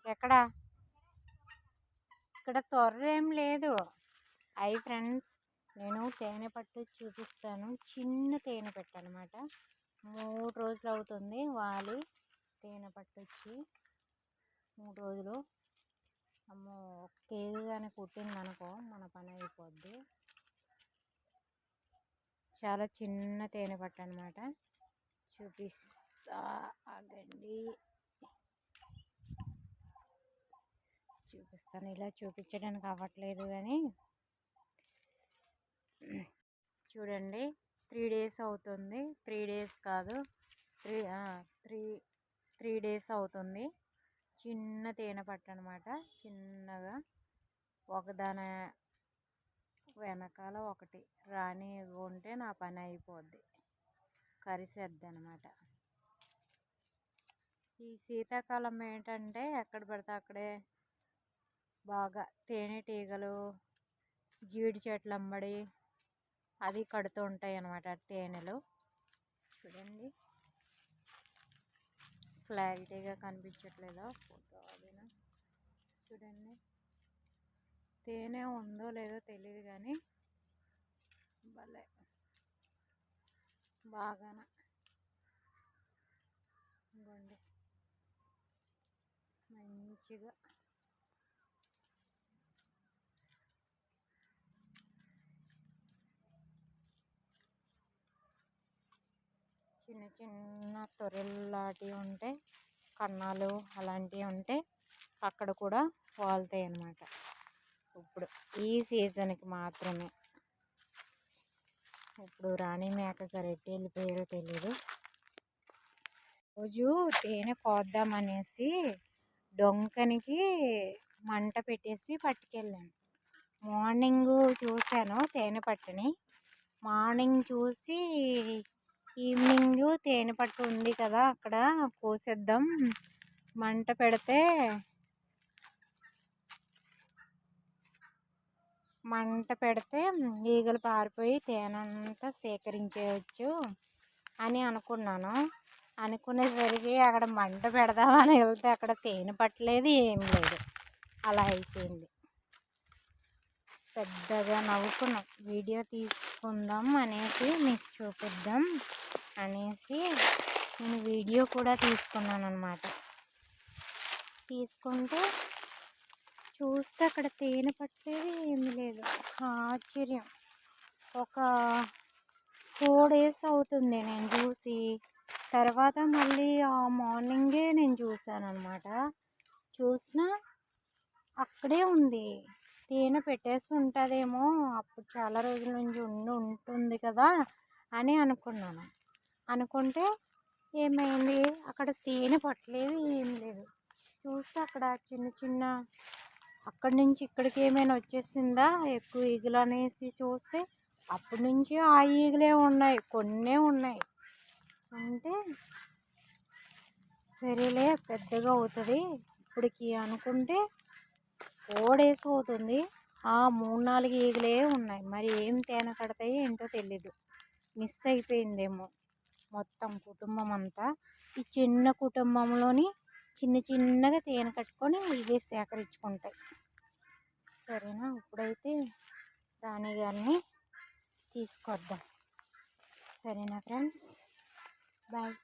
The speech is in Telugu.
ఎక్కడ ఇక్కడ త్వర ఏం లేదు. అయి ఫ్రెండ్స్, నేను తేనె పట్టు చూపిస్తాను. చిన్న తేనె పట్టు అనమాట. 3 రోజులు అవుతుంది వాలి. తేనె పట్టు వచ్చి 3 రోజులు. అమ్మో, 1 కేజీ కానీ కుట్టింది అనుకో మన పని అయిపోద్ది. చాలా చిన్న తేనె పట్టు అనమాట. చూపిస్తా ఆగండి, చూపిస్తాను. ఇలా చూపించడానికి అవ్వట్లేదు కానీ చూడండి. 3 డేస్ అవుతుంది. 3 డేస్ కాదు, 3 డేస్ అవుతుంది. చిన్న తేనె పట్టు అనమాట. చిన్నగా ఒకదాని వెనకాల ఒకటి రాని ఉంటే నా పని అయిపోద్ది. కరిసేద్ది అనమాట. ఈ శీతాకాలం ఏంటంటే ఎక్కడ పడితే అక్కడే బాగా తేనెటీగలు జీడి చెట్లు అమ్మడి అది కడుతూ ఉంటాయి అన్నమాట తేనెలు. చూడండి, క్లారిటీగా కనిపించట్లేదా ఫోటో? అదేనా, చూడండి. తేనె ఉందో లేదో తెలియదు కానీ భలే బాగాన ఇవ్వండి మంచిగా. చిన్న చిన్న తొరెల్లాంటివి ఉంటే, కన్నాలు అలాంటివి ఉంటే అక్కడ కూడా వాళ్తాయి అన్నమాట. ఇప్పుడు ఈ సీజన్కి మాత్రమే. ఇప్పుడు రాణి మేక కరెక్ట్ వెళ్ళిపోయారో తెలీదు. రోజు తేనె కోద్దామనేసి డొంకనికి మంట పెట్టేసి పట్టుకెళ్ళాను. మార్నింగ్ చూశాను తేనె పట్టుని. మార్నింగ్ చూసి ఈవినింగ్ తేనె పట్టు ఉంది కదా అక్కడ కోసేద్దాం, మంట పెడితే ఈగలు పారిపోయి తేనె అంతా సేకరించేయచ్చు అని అనుకున్నాను. అనుకునేసరికి అక్కడ మంట పెడదామని వెళ్తే అక్కడ తేనె పట్టలేదు, ఏం లేదు. అలా అయిపోయింది. పెద్దగా నవ్వుకున్నాం. వీడియో తీసుకుందాం అనేసి మీకు చూపిద్దాం అనేసి నేను వీడియో కూడా తీసుకున్నాను అన్నమాట. తీసుకుంటే చూస్తే అక్కడ తేనె పట్టేది ఏమీ లేదు. ఆశ్చర్యం. ఒక 4 డేస్ అవుతుంది నేను చూసి. తర్వాత మళ్ళీ ఆ మార్నింగే నేను చూసాను అన్నమాట. చూసినా అక్కడే ఉంది. తేనె పెట్టేసి ఉంటుందేమో, అప్పుడు చాలా రోజుల నుంచి ఉంటుంది కదా అని అనుకున్నాను. అనుకుంటే ఏమైంది, అక్కడ తేనె పట్టలేదు, ఏం లేదు. చూస్తే అక్కడ చిన్న చిన్న అక్కడి నుంచి ఇక్కడికి ఏమైనా వచ్చేసిందా ఎక్కువ ఈగలు అనేసి చూస్తే అప్పటి నుంచి ఆ ఈగలే ఉన్నాయి, కొన్నే ఉన్నాయి. అంటే సరేలే పెద్దగా అవుతుంది ఇప్పటికి అనుకుంటే 4 డేస్ అవుతుంది. ఆ 3-4 ఈగలే ఉన్నాయి. మరి ఏం తేనె కడతాయి ఏంటో తెలీదు. మిస్ అయిపోయిందేమో మొత్తం కుటుంబం అంతా. ఈ చిన్న కుటుంబంలోని చిన్నగా తేనె కట్టుకొని ఇవే సేకరించుకుంటాయి. సరేనా, ఇప్పుడైతే రాణి గారిని తీసుకొద్దాం. సరేనా ఫ్రెండ్స్, బాయ్.